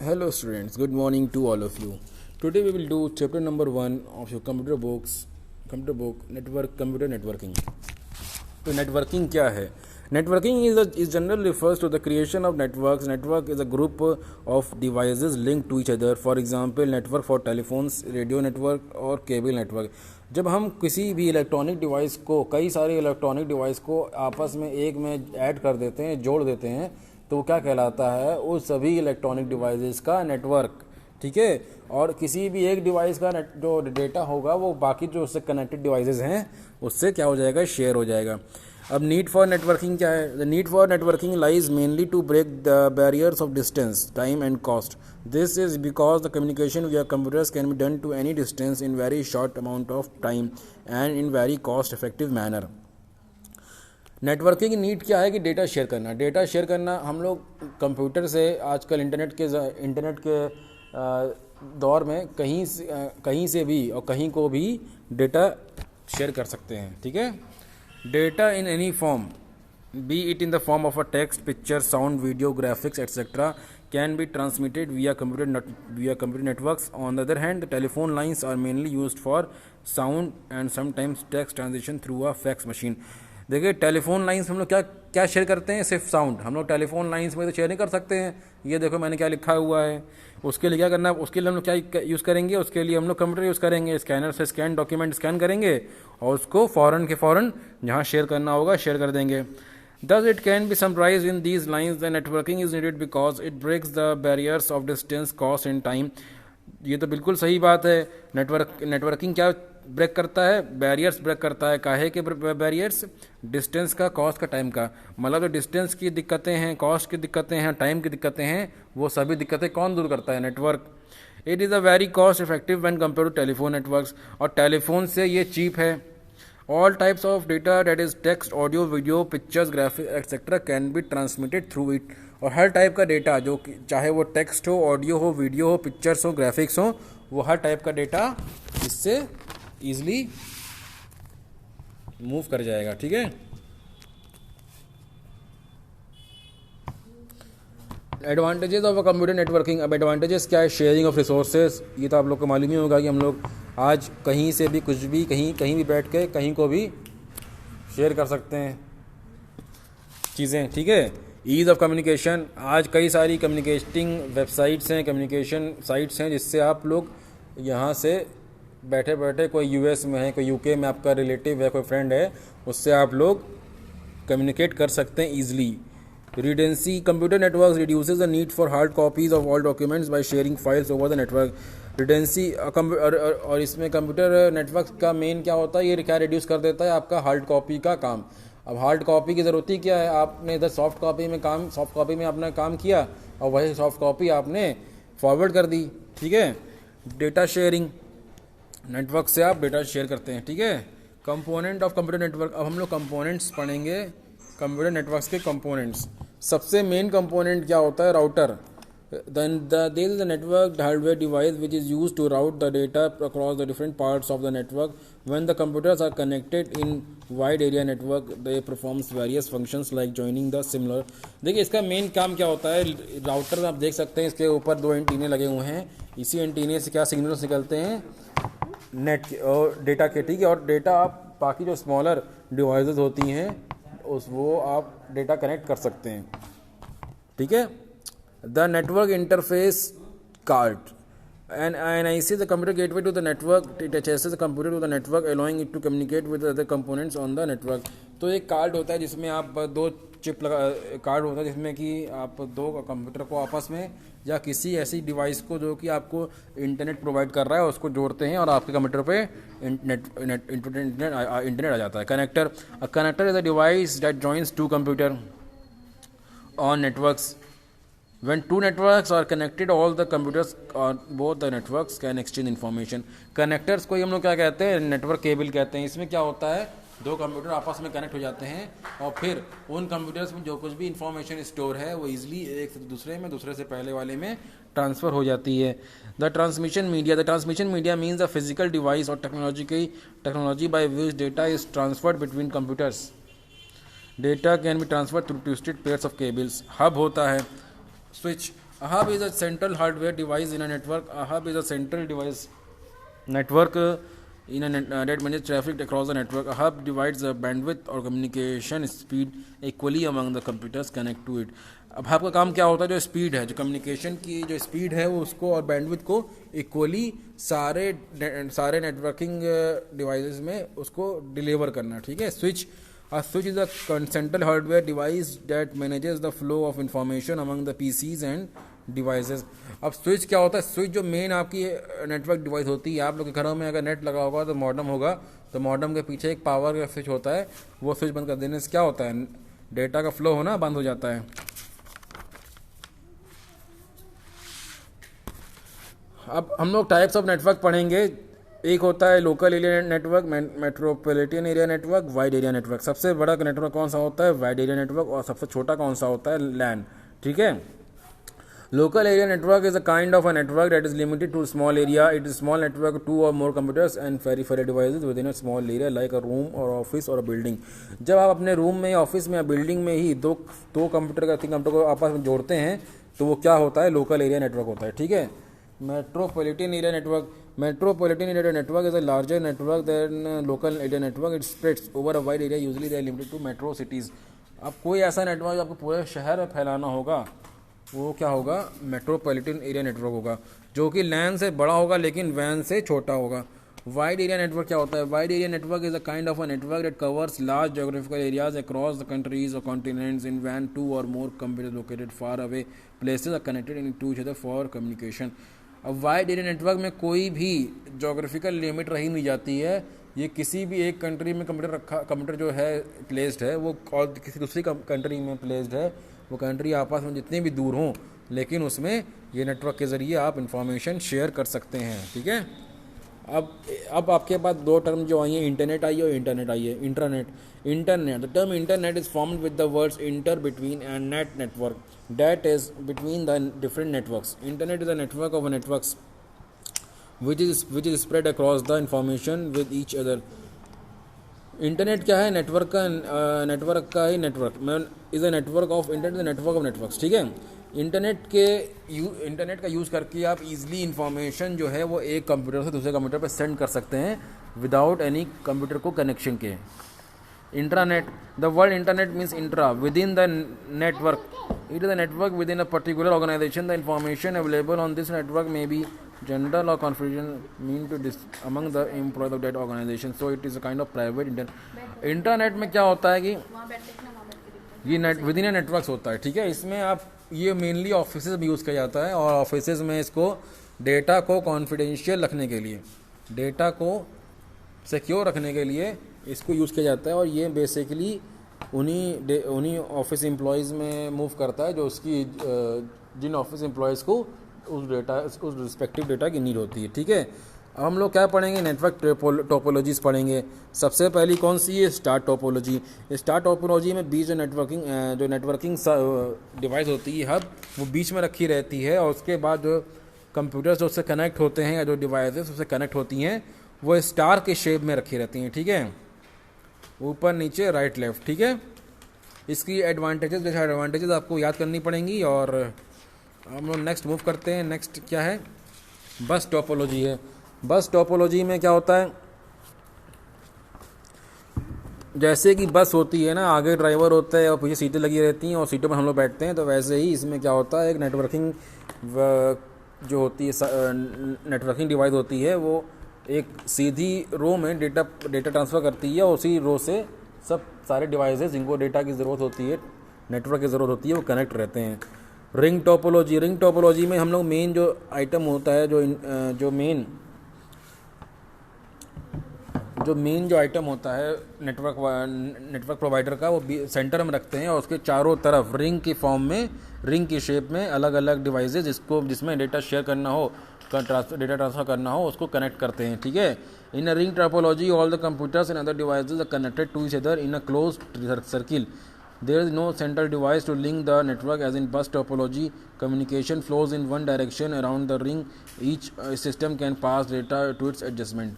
Hello students, good morning to all of you. Today we will do chapter number 1 of your computer book network computer networking. तो networking क्या है? Networking is generally refers to the creation of networks. Network is a group of devices linked to each other. For example, network for telephones, radio network और cable network. जब हम किसी भी electronic device को कई सारे इलेक्ट्रॉनिक डिवाइस को आपस में एक में ऐड कर देते हैं, जोड़ देते हैं, तो वो क्या कहलाता है? उस सभी इलेक्ट्रॉनिक डिवाइसेस का नेटवर्क. ठीक है. और किसी भी एक डिवाइस का जो डेटा होगा वो बाकी जो उससे कनेक्टेड डिवाइसेस हैं उससे क्या हो जाएगा? शेयर हो जाएगा. अब नीड फॉर नेटवर्किंग क्या है? The need for networking lies mainly to break the barriers of distance, time and cost. This is because the communication with computers can be done to any distance in very short amount of time and in very cost effective manner. Networking की need क्या है? कि data share करना. Data share करना हम लोग computer से आजकल इंटरनेट के दौर में कहीं से भी और कहीं को भी डेटा शेयर कर सकते हैं. ठीक है. Data in any form, B it in the form of a text, picture, sound, video, graphics etcetera, can be transmitted via computer networks. On the other hand, the telephone lines are mainly used for sound and sometimes text transition through a fax machine. देखिए, telephone lines हम लोग क्या share करते हैं? सिर्फ sound. हम लोग telephone lines में तो शेयर नहीं कर सकते हैं. ये देखो मैंने क्या लिखा हुआ है. उसके लिए क्या करना है? उसके लिए हम लोग क्या यूज़ करेंगे? उसके लिए हम लोग कंप्यूटर यूज़ करेंगे. स्कैनर से डॉक्यूमेंट स्कैन करेंगे और उसको फ़ौरन के फ़ौरन जहाँ शेयर करना होगा शेयर कर देंगे. Thus, it can be summarized in these lines: the networking is needed because it breaks the barriers of distance, cost and time. ये तो बिल्कुल सही बात है. नेटवर्किंग क्या ब्रेक करता है? बैरियर्स ब्रेक करता है. काहे के बैरियर्स? डिस्टेंस का, कॉस्ट का, टाइम का. मतलब जो डिस्टेंस की दिक्कतें हैं, कॉस्ट की दिक्कतें हैं, टाइम की दिक्कतें हैं, वो सभी दिक्कतें कौन दूर करता है? Network. It is a very cost effective when compare to telephone networks. और टेलीफोन से ये चीप है. All types of data, that is text, audio, video, pictures, graphics, etc. can be transmitted through it. और हर type का data जो चाहे वो text हो, ऑडियो हो, वीडियो हो, पिक्चर्स हो, ग्राफिक्स हो, वो हर टाइप का डेटा इससे ईजिली मूव कर जाएगा. ठीक है. Advantages of a computer networking. अब एडवांटेजेस क्या है? Sharing of resources. ये तो आप लोग को मालूम ही होगा कि हम लोग आज कहीं से भी कुछ भी कहीं भी बैठ के कहीं को भी शेयर कर सकते हैं चीज़ें. ठीक है. Ease of communication. आज कई सारी कम्युनिकेटिंग वेबसाइट्स हैं, कम्युनिकेशन साइट्स हैं जिससे आप लोग यहाँ से बैठे बैठे, कोई यूएस में है, कोई यूके में आपका रिलेटिव है, कोई फ्रेंड है, उससे आप लोग कम्युनिकेट कर सकते हैं easily. Redundancy. Computer networks reduces the need for hard copies of all documents by sharing files over the network. Redundancy और इसमें कंप्यूटर नेटवर्क का मेन क्या होता है? ये क्या रिड्यूस कर देता है? आपका हार्ड कॉपी का काम. अब हार्ड कॉपी की ज़रूरत ही क्या है? आपने इधर सॉफ्ट कॉपी में आपने काम किया और वही सॉफ्ट कॉपी आपने फॉरवर्ड कर दी. ठीक है. Data sharing. नेटवर्क से आप डेटा शेयर करते हैं. ठीक है. Component of computer network. अब हम लोग कंपोनेंट्स पढ़ेंगे. कंप्यूटर नेटवर्क्स के कंपोनेंट्स. सबसे मेन कंपोनेंट क्या होता है? Router. Then there is a network hardware device which is used to route the data across the different parts of the network. When the computers are connected in wide area network they performs various functions like joining the similar. देखिए, इसका main काम क्या होता है? Router में आप देख सकते हैं इसके ऊपर 2 एंटीने लगे हुए हैं. इसी एंटीने से क्या सिग्नल्स निकलते हैं? नेट के और डेटा के. ठीक है. और डेटा आप बाकी जो स्मॉलर डिवाइसेस होती हैं वो आप डेटा कनेक्ट कर सकते हैं. ठीक है. The network interface card and NIC the computer gateway to the network. It attaches the computer to the network allowing it to communicate with other components on the network. तो एक card होता है जिसमें आप 2 चिप कार्ड होता है जिसमें कि आप 2 कंप्यूटर को आपस में या किसी ऐसी डिवाइस को जो कि आपको इंटरनेट प्रोवाइड कर रहा है उसको जोड़ते हैं और आपके कंप्यूटर पे इंटरनेट आ जाता है. Connector. A connector is a device that joins 2 computer on networks. When 2 networks are connected, all the computers on both the networks can exchange information. Connectors को हम लोग क्या कहते हैं? नेटवर्क केबल कहते हैं. इसमें क्या होता है? 2 कंप्यूटर आपस में कनेक्ट हो जाते हैं और फिर उन कंप्यूटर्स में जो कुछ भी इंफॉर्मेशन स्टोर है वो इजीली एक से दूसरे में, दूसरे से पहले वाले में ट्रांसफ़र हो जाती है. The transmission media. The transmission media means a physical device और technology by which data is transferred between computers. Data can be transferred through twisted pairs of cables. Hub होता है. Switch. A hub is a central hardware device in a network. A hub is a central device network in a that manages traffic across the network. A hub divides the bandwidth or communication speed equally among the computers connect to it. अब hub का काम क्या होता है, जो speed है, जो communication की जो स्पीड है वो उसको और बैंडविड्थ को इक्वली सारे नेटवर्किंग डिवाइसेस में उसको डिलीवर करना, ठीक है. Switch A switch is a central hardware device that manages the flow of information among the PCs and devices. अब स्विच क्या होता है, स्विच जो मेन आपकी नेटवर्क डिवाइस होती है, आप लोग के घरों में अगर नेट लगा होगा तो मॉडम होगा, तो मॉडम के पीछे एक पावर का स्विच होता है, वो स्विच बंद कर देने से क्या होता है, डेटा का फ्लो होना बंद हो जाता है. अब हम लोग टाइप्स ऑफ नेटवर्क पढ़ेंगे. एक होता है local area network, metropolitan area network, wide area network. सबसे बड़ा नेटवर्क कौन सा होता है, वाइड एरिया नेटवर्क, और सबसे छोटा कौन सा होता है, लैन, ठीक है. Local area network is a kind of a network that is limited to small area. It is small network, 2 और more computers and peripheral devices within a small area like a room और office और a building. जब आप अपने room में, office में या building में ही दो कंप्यूटर का 3 कंप्यूटर को आपस में जोड़ते हैं तो वो क्या होता है, लोकल एरिया नेटवर्क होता है, ठीक है. Metropolitan area network. Metropolitan area network is a larger network than local area network. It spreads over a wide area. Usually they are limited to metro cities. अब कोई ऐसा नेटवर्क जो आपको पूरे शहर में फैलाना होगा वो क्या होगा, मेट्रोपॉलिटन एरिया नेटवर्क होगा, जो कि लैन से बड़ा होगा लेकिन वैन से छोटा होगा. वाइड एरिया नेटवर्क क्या होता है, wide area network is a kind of a network that covers large geographical areas across the countries और कॉन्टिनेंट्स इन वैन 2 और more computers located far away places are connected into each other for communication. अब wide area network में कोई भी geographical limit रही नहीं जाती है. ये किसी भी एक कंट्री में कंप्यूटर जो है प्लेस्ड है, वो और किसी दूसरी कंट्री में प्लेस्ड है, वो कंट्री आपस में जितने भी दूर हों, लेकिन उसमें ये नेटवर्क के ज़रिए आप इंफॉर्मेशन शेयर कर सकते हैं, ठीक है. अब आपके पास 2 टर्म जो आई है, इंटरनेट आई है और इंटरनेट आई है. Internet, the term internet is formed with the words inter between and net network, that is between the different networks. Internet is a network of networks which is spread across the information with each other. Internet क्या है, network का ही network is a network of internet, is a network of networks, ठीक है. Internet का use करके आप easily information जो है वो एक कंप्यूटर से दूसरे कंप्यूटर पर सेंड कर सकते हैं विदाउट एनी कंप्यूटर को कनेक्शन के. Intranet, the word internet means intra, with in the network. It is a network within a particular organization. The information available on this network may be general or confidential mean to among the employees of that organization. So it is a kind of private internet. Internet में क्या होता है कि ये with in a network होता है, ठीक है. इसमें आप ये मेनली ऑफिस में यूज़ किया जाता है, और ऑफिस में इसको डेटा को कॉन्फिडेंशियल रखने के लिए, डेटा को सिक्योर रखने के लिए इसको यूज़ किया जाता है. और ये बेसिकली उन्हीं ऑफिस एम्प्लॉयज़ में मूव करता है जो उसकी जिन ऑफिस एम्प्लॉयज़ को उस रिस्पेक्टिव डेटा की नीड होती है, ठीक है. अब हम लोग क्या पढ़ेंगे, नेटवर्क टोपोलॉजीज़ पढ़ेंगे. सबसे पहली कौन सी है, स्टार टोपोलॉजी. स्टार टोपोलॉजी में बीच जो नेटवर्किंग डिवाइस होती है, हब, वो बीच में रखी रहती है, और उसके बाद जो कंप्यूटर्स जो उससे कनेक्ट होते हैं या जो डिवाइसेस उससे कनेक्ट होती हैं वो स्टार के शेप में रखी रहती हैं, ठीक है, ऊपर नीचे राइट लेफ्ट, ठीक है. इसकी एडवांटेजेस डिसएडवांटेजेस आपको याद करनी पड़ेंगी. और हम लोग नेक्स्ट मूव करते हैं. नेक्स्ट क्या है, बस टोपोलॉजी है. बस टोपोलॉजी में क्या होता है, जैसे कि बस होती है ना, आगे ड्राइवर होता है और पीछे सीटें लगी रहती हैं और सीटों पर हम लोग बैठते हैं, तो वैसे ही इसमें क्या होता है, एक नेटवर्किंग जो होती है, नेटवर्किंग डिवाइस होती है, वो एक सीधी रो में डेटा ट्रांसफ़र करती है, और उसी रो से सब सारे डिवाइसेस जिनको डेटा की ज़रूरत होती है, नेटवर्क की ज़रूरत होती है, वो कनेक्ट रहते हैं. रिंग टोपोलॉजी में हम लोग मेन जो आइटम होता है, जो मेन जो आइटम होता है नेटवर्क प्रोवाइडर का, वो सेंटर में रखते हैं, और उसके चारों तरफ रिंग की फॉर्म में, रिंग की शेप में अलग अलग डिवाइसेस जिसमें डेटा शेयर करना हो, डेटा ट्रांसफर करना हो, उसको कनेक्ट करते हैं, ठीक है. In a ring topology all the computers and other devices are connected to each other in a closed circle. There is no central device to link the network as in bus topology. Communication flows in one direction around the ring. Each system can pass data to its adjustment.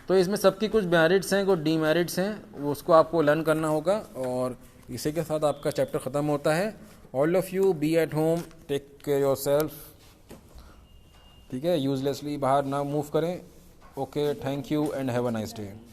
तो इसमें सबकी कुछ merits हैं, कुछ demerits हैं, उसको आपको learn करना होगा. और इसी के साथ आपका चैप्टर ख़त्म होता है. All of you be at home, take care yourself, ठीक है, यूजलेसली बाहर ना मूव करें। Okay, thank you and have a nice day.